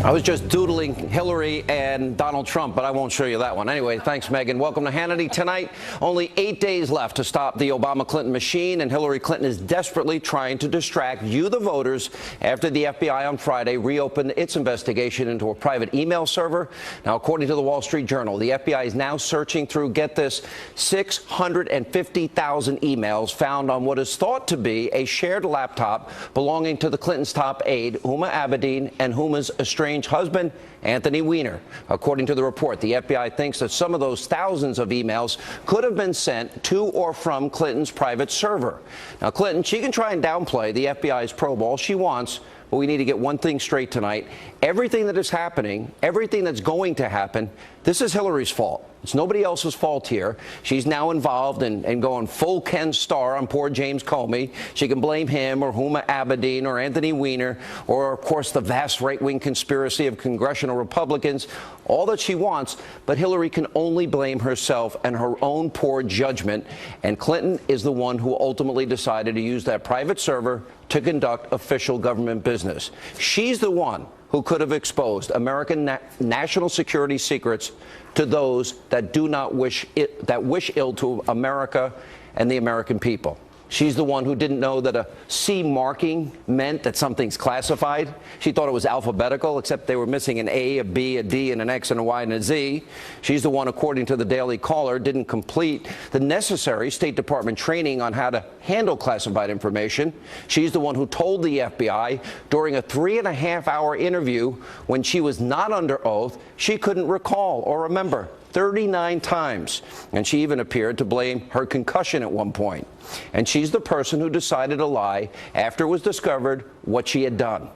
I was just doodling Hillary and Donald Trump, but I won't show you that one. Anyway, thanks, Megan. Welcome to Hannity tonight. Only 8 days left to stop the Obama-Clinton machine, and Hillary Clinton is desperately trying to distract you, the voters, after the FBI on Friday reopened its investigation into a private email server. Now, according to the Wall Street Journal, the FBI is now searching through, get this, 650,000 emails found on what is thought to be a shared laptop belonging to the Clintons' top aide, Huma Abedin, and Huma's estranged husband, Anthony Weiner. According to the report, the FBI thinks that some of those thousands of emails could have been sent to or from Clinton's private server. Now, Clinton, she can try and downplay the FBI's probe all she wants, but we need to get one thing straight tonight. Everything that is happening, everything that's going to happen, this is Hillary's fault. It's nobody else's fault here. She's now involved in going full Ken Starr on poor James Comey. She can blame him or Huma Abedin or Anthony Weiner or, of course, the vast right-wing conspiracy of congressional Republicans, all that she wants. But Hillary can only blame herself and her own poor judgment. And Clinton is the one who ultimately decided to use that private server to conduct official government business. She's the one who could have exposed American national security secrets to those that do not wish ill to America and the American people. She's the one who didn't know that a C marking meant that something's classified. She thought it was alphabetical, except they were missing an A, a B, a D, and an X, and a Y, and a Z. She's the one, according to the Daily Caller, didn't complete the necessary State Department training on how to handle classified information. She's the one who told the FBI during a 3.5-hour interview when she was not under oath she couldn't recall or remember 39 times. And she even appeared to blame her concussion at one point. And she's the person who decided to lie after it was discovered what she had done.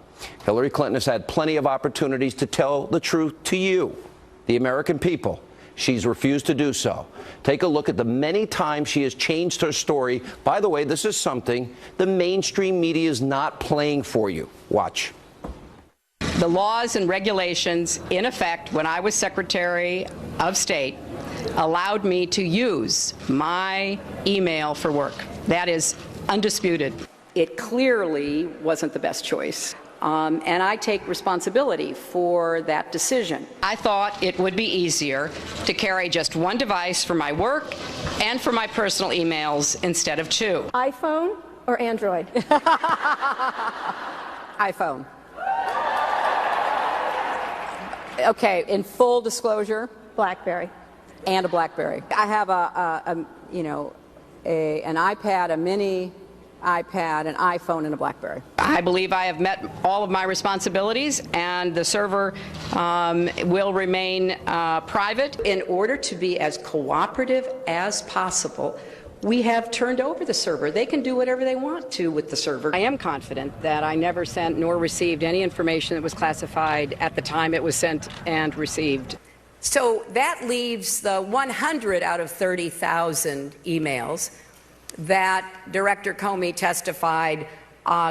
Hillary Clinton has had plenty of opportunities to tell the truth to you, the American people. She's refused to do so. Take a look at the many times she has changed her story. By the way, this is something the mainstream media is not playing for you. Watch. The laws and regulations in effect when I was Secretary of State allowed me to use my email for work. That is undisputed. It clearly wasn't the best choice. And I take responsibility for that decision. I thought it would be easier to carry just one device for my work and for my personal emails instead of two. iPhone or Android? iPhone. Okay, in full disclosure, BlackBerry. and a BlackBerry. I have an iPad, a mini iPad, an iPhone, and a BlackBerry. I believe I have met all of my responsibilities, and the server will remain private. In order to be as cooperative as possible, we have turned over the server. They can do whatever they want to with the server. I am confident that I never sent nor received any information that was classified at the time it was sent and received. So that leaves the 100 out of 30,000 emails that Director Comey testified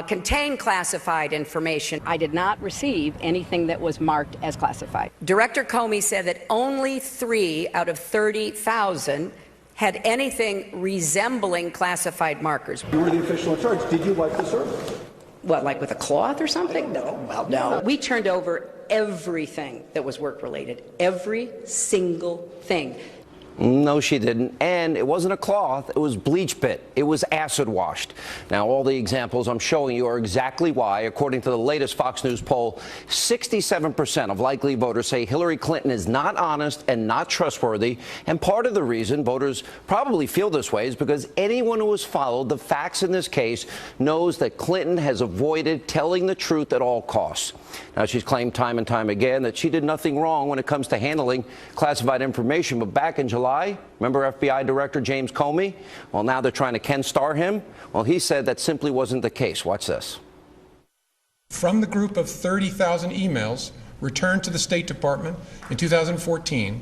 contain classified information. I did not receive anything that was marked as classified. Director Comey said that only 3 out of 30,000 had anything resembling classified markers. You were the official in charge. Did you wipe the server? What, like with a cloth or something? No. Well, no. We turned over everything that was work-related. Every single thing. No, she didn't. And it wasn't a cloth. It was bleach bit. It was acid washed. Now, all the examples I'm showing you are exactly why, according to the latest Fox News poll, 67% of likely voters say Hillary Clinton is not honest and not trustworthy. And part of the reason voters probably feel this way is because anyone who has followed the facts in this case knows that Clinton has avoided telling the truth at all costs. Now, she's claimed time and time again that she did nothing wrong when it comes to handling classified information. But back in July, remember FBI Director James Comey? Well, now they're trying to Ken Starr him. Well, he said that simply wasn't the case. Watch this. From the group of 30,000 emails returned to the State Department in 2014,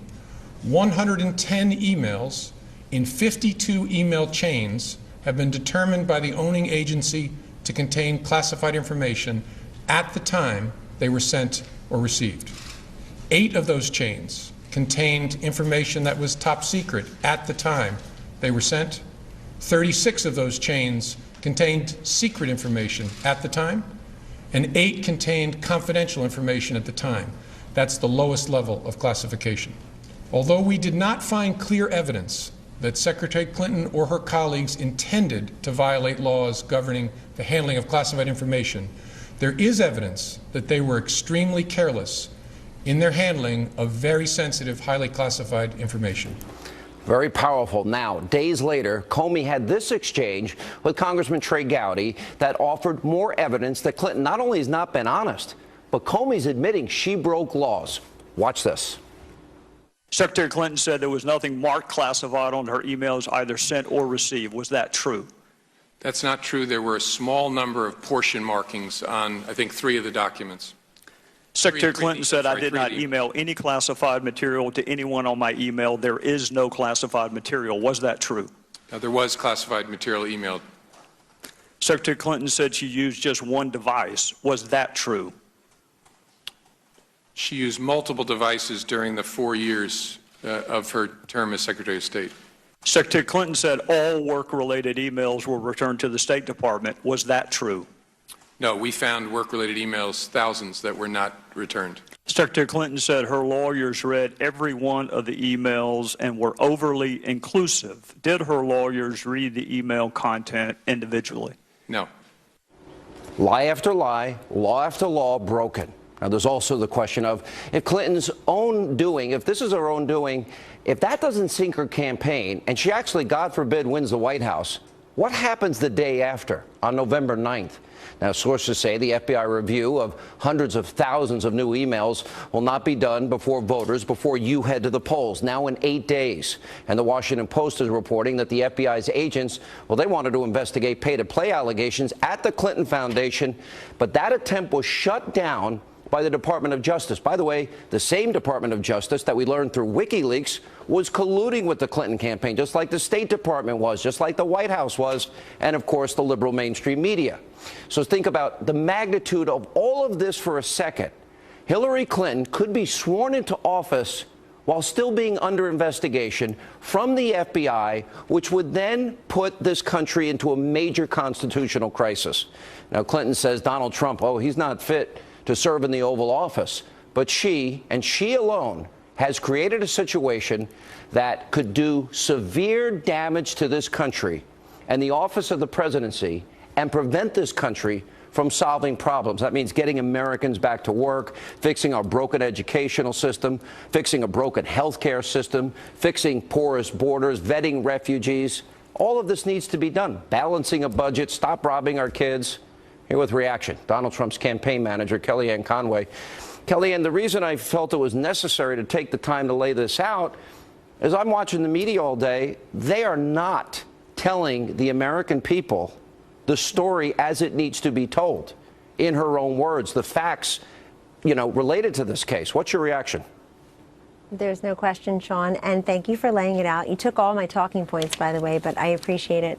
110 emails in 52 email chains have been determined by the owning agency to contain classified information at the time they were sent or received. 8 of those chains contained information that was top secret at the time they were sent. 36 of those chains contained secret information at the time, and 8 contained confidential information at the time. That's the lowest level of classification. Although we did not find clear evidence that Secretary Clinton or her colleagues intended to violate laws governing the handling of classified information, there is evidence that they were extremely careless in their handling of very sensitive, highly classified information. Very powerful. Now, days later, Comey had this exchange with Congressman Trey Gowdy that offered more evidence that Clinton not only has not been honest, but Comey's admitting she broke laws. Watch this. Secretary Clinton said there was nothing marked classified on her emails either sent or received. Was that true? That's not true. There were a small number of portion markings on, I think, 3 of the documents. Secretary Clinton said, I did not email any classified material to anyone on my email. There is no classified material. Was that true? There was classified material emailed. Secretary Clinton said she used just one device. Was that true? She used multiple devices during the 4 years of her term as Secretary of State. Secretary Clinton said all work-related emails were returned to the State Department. Was that true? No, we found work-related emails, thousands, that were not returned. Secretary Clinton said her lawyers read every one of the emails and were overly inclusive. Did her lawyers read the email content individually? No. Lie after lie, law after law broken. Now, there's also the question of if Clinton's own doing, if this is her own doing, if that doesn't sink her campaign, and she actually, God forbid, wins the White House, what happens the day after, on November 9th? Now, sources say the FBI review of hundreds of thousands of new emails will not be done before voters, before you head to the polls, now in 8 days. And the Washington Post is reporting that the FBI's agents, well, they wanted to investigate pay-to-play allegations at the Clinton Foundation, but that attempt was shut down by the Department of Justice. By the way, the same Department of Justice that we learned through WikiLeaks was colluding with the Clinton campaign, just like the State Department was, just like the White House was, and of course the liberal mainstream media. So think about the magnitude of all of this for a second. Hillary Clinton could be sworn into office while still being under investigation from the FBI, which would then put this country into a major constitutional crisis. Now, Clinton says Donald Trump, oh, he's not fit to serve in the Oval Office. But she, and she alone, has created a situation that could do severe damage to this country and the office of the presidency and prevent this country from solving problems. That means getting Americans back to work, fixing our broken educational system, fixing a broken health care system, fixing porous borders, vetting refugees. All of this needs to be done. Balancing a budget, stop robbing our kids. Here with reaction, Donald Trump's campaign manager, Kellyanne Conway. Kellyanne, the reason I felt it was necessary to take the time to lay this out is I'm watching the media all day. They are not telling the American people the story as it needs to be told, in her own words, the facts, related to this case. What's your reaction? There's no question, Sean, and thank you for laying it out. You took all my talking points, by the way, but I appreciate it.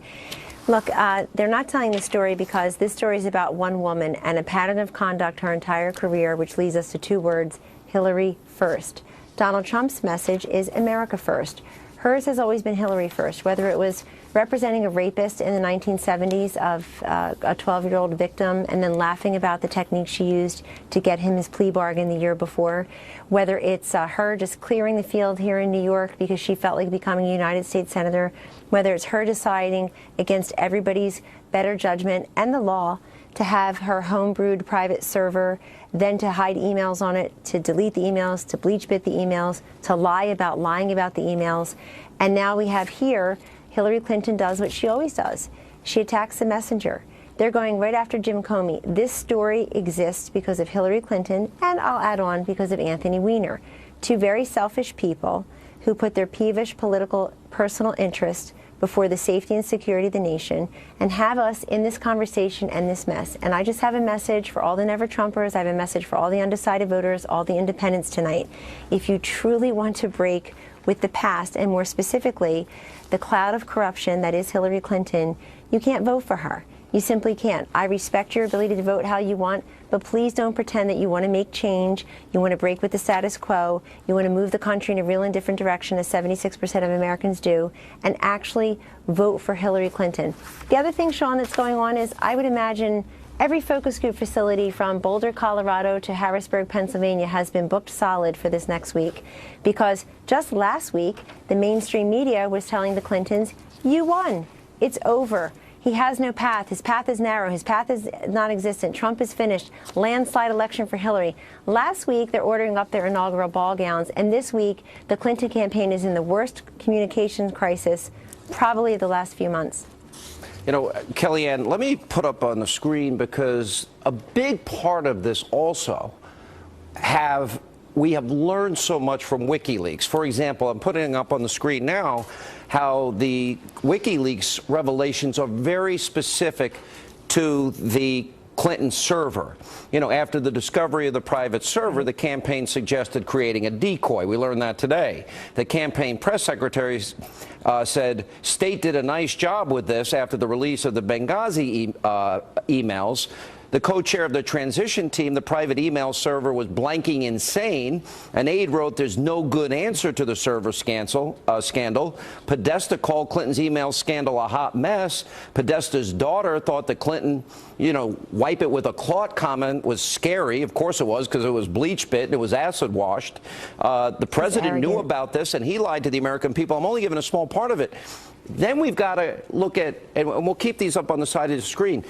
Look, they're not telling the story because this story is about one woman and a pattern of conduct her entire career, which leads us to 2 words, Hillary first. Donald Trump's message is America first. Hers has always been Hillary first, whether it was representing a rapist in the 1970s of a 12-year-old victim and then laughing about the technique she used to get him his plea bargain the year before, whether it's her just clearing the field here in New York because she felt like becoming a United States Senator, whether it's her deciding against everybody's better judgment and the law to have her home-brewed private server, then to hide emails on it, to delete the emails, to bleach-bit the emails, to lying about the emails. And now we have here, Hillary Clinton does what she always does. She attacks the messenger. They're going right after Jim Comey. This story exists because of Hillary Clinton, and I'll add on because of Anthony Weiner, 2 very selfish people who put their peevish political personal interest before the safety and security of the nation and have us in this conversation and this mess. And I just have a message for all the never-Trumpers. I have a message for all the undecided voters, all the independents tonight. If you truly want to break with the past, and more specifically, the cloud of corruption that is Hillary Clinton, you can't vote for her. You simply can't. I respect your ability to vote how you want, but please don't pretend that you want to make change, you want to break with the status quo, you want to move the country in a real and different direction, as 76% of Americans do, and actually vote for Hillary Clinton. The other thing, Sean, that's going on is I would imagine Every focus group facility from Boulder, Colorado to Harrisburg, Pennsylvania has been booked solid for this next week because just last week, the mainstream media was telling the Clintons, you won. It's over. He has no path. His path is narrow. His path is non-existent. Trump is finished. Landslide election for Hillary. Last week, they're ordering up their inaugural ball gowns. And this week, the Clinton campaign is in the worst communications crisis probably of the last few months. You know, Kellyanne, let me put up on the screen because a big part of this also we have learned so much from WikiLeaks. For example, I'm putting up on the screen now how the WikiLeaks revelations are very specific to the Clinton server. You know, after the discovery of the private server, the campaign suggested creating a decoy. We learned that today. The campaign press secretary said State did a nice job with this after the release of the Benghazi emails. The co-chair of the transition team, the private email server was blanking insane. An aide wrote, there's no good answer to the server scandal. Podesta called Clinton's email scandal a hot mess. Podesta's daughter thought that Clinton, you know, wipe it with a cloth comment was scary. Of course it was, because it was bleach bit and it was acid washed. The president knew about this and he lied to the American people. I'm only giving a small part of it. Then we've got to look at, and we'll keep these up on the side of the screen.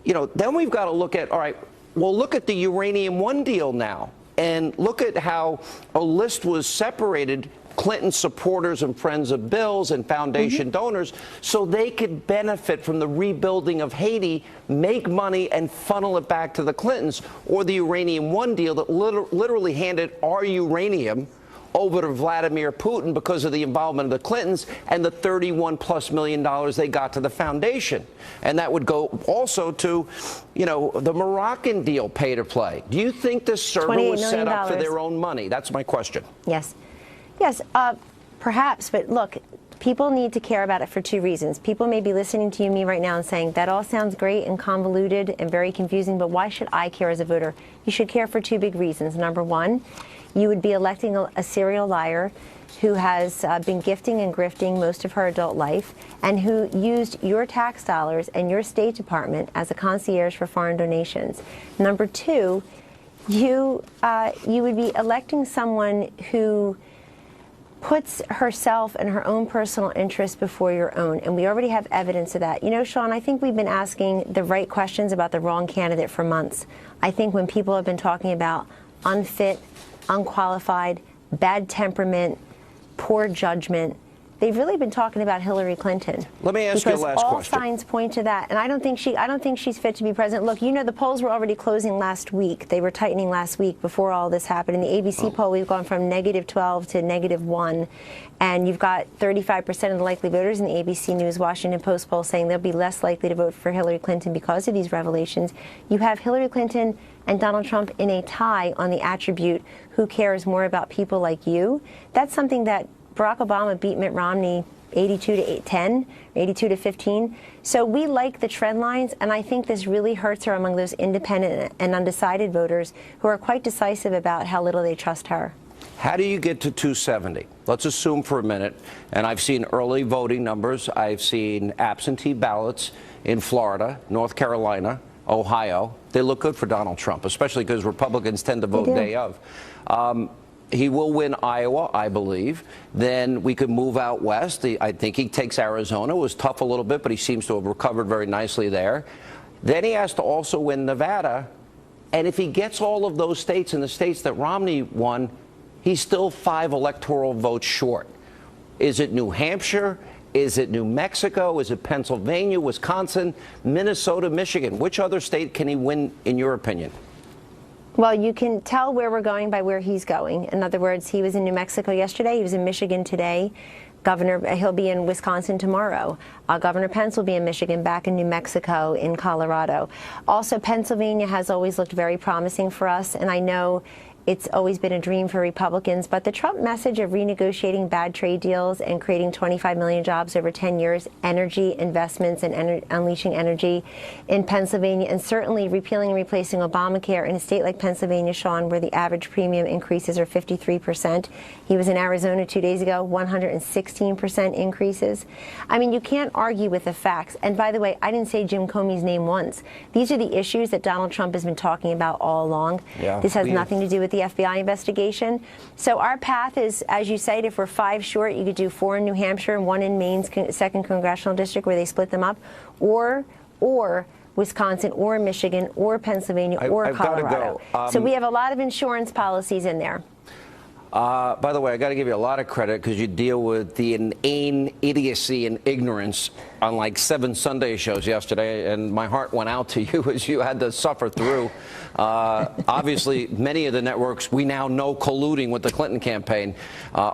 You know, then we've got to look at, all right, well, look at the Uranium One deal now, and look at how a list was separated, Clinton supporters and friends of Bill's and foundation donors, so they could benefit from the rebuilding of Haiti, make money, and funnel it back to the Clintons, or the Uranium One deal that literally handed our uranium over to Vladimir Putin because of the involvement of the Clintons and the $31+ million they got to the foundation. And that would go also to, you know, the Moroccan deal, pay to play. Do you think this server was set up for their own money? That's my question. Yes. Yes, perhaps. But look, people need to care about it for two reasons. People may be listening to me right now and saying, that all sounds great and convoluted and very confusing, but why should I care as a voter? You should care for two big reasons. Number one, you would be electing a serial liar who has been gifting and grifting most of her adult life and who used your tax dollars and your State Department as a concierge for foreign donations. Number two, you would be electing someone who puts herself and her own personal interests before your own, and we already have evidence of that. You know, Sean, I think we've been asking the right questions about the wrong candidate for months. I think when people have been talking about unfit, unqualified, bad temperament, poor judgment, they've really been talking about Hillary Clinton. Let me ask you a last question. All signs point to that, and I don't think she's fit to be president. Look, you know, the polls were already closing last week. They were tightening last week before all this happened. In the ABC poll, we've gone from -12 to -1, and you've got 35% of the likely voters in the ABC News Washington Post poll saying they'll be less likely to vote for Hillary Clinton because of these revelations. You have Hillary Clinton and Donald Trump in a tie on the attribute who cares more about people like you. That's something that Barack Obama beat Mitt Romney 82 to 10, 82 to 15. So we like the trend lines, and I think this really hurts her among those independent and undecided voters who are quite decisive about how little they trust her. How do you get to 270? Let's assume for a minute, and I've seen early voting numbers. I've seen absentee ballots in Florida, North Carolina, Ohio. They look good for Donald Trump, especially because Republicans tend to vote day of. He will win Iowa, I believe. Then we could move out west. I think he takes Arizona. It was tough a little bit, but he seems to have recovered very nicely there. Then he has to also win Nevada. And if he gets all of those states and the states that Romney won, he's still 5 electoral votes short. Is it New Hampshire? Is it New Mexico? Is it Pennsylvania, Wisconsin, Minnesota, Michigan? Which other state can he win, in your opinion? Well, you can tell where we're going by where he's going. In other words, he was in New Mexico yesterday. He was in Michigan today. He'll be in Wisconsin tomorrow. Governor Pence will be in Michigan, back in New Mexico, in Colorado. Also, Pennsylvania has always looked very promising for us, and I know It's always been a dream for Republicans, but the Trump message of renegotiating bad trade deals and creating 25 million jobs over 10 years, energy investments and unleashing energy in Pennsylvania, and certainly repealing and replacing Obamacare in a state like Pennsylvania, Sean, where the average premium increases are 53%. He was in Arizona 2 days ago, 116% increases. I mean, you can't argue with the facts. And by the way, I didn't say Jim Comey's name once. These are the issues that Donald Trump has been talking about all along. Yeah, this has nothing to do with the FBI investigation. So our path is, as you said, if we're 5 short, you could do 4 in New Hampshire and 1 in Maine's 2nd congressional district where they split them up, or Wisconsin, or Michigan, or Pennsylvania, or I've gotta Colorado. go. So we have a lot of insurance policies in there. By the way, I got to give you a lot of credit because you deal with the inane idiocy and ignorance on like 7 Sunday shows yesterday, and my heart went out to you as you had to suffer through. Obviously, many of the networks we now know colluding with the Clinton campaign.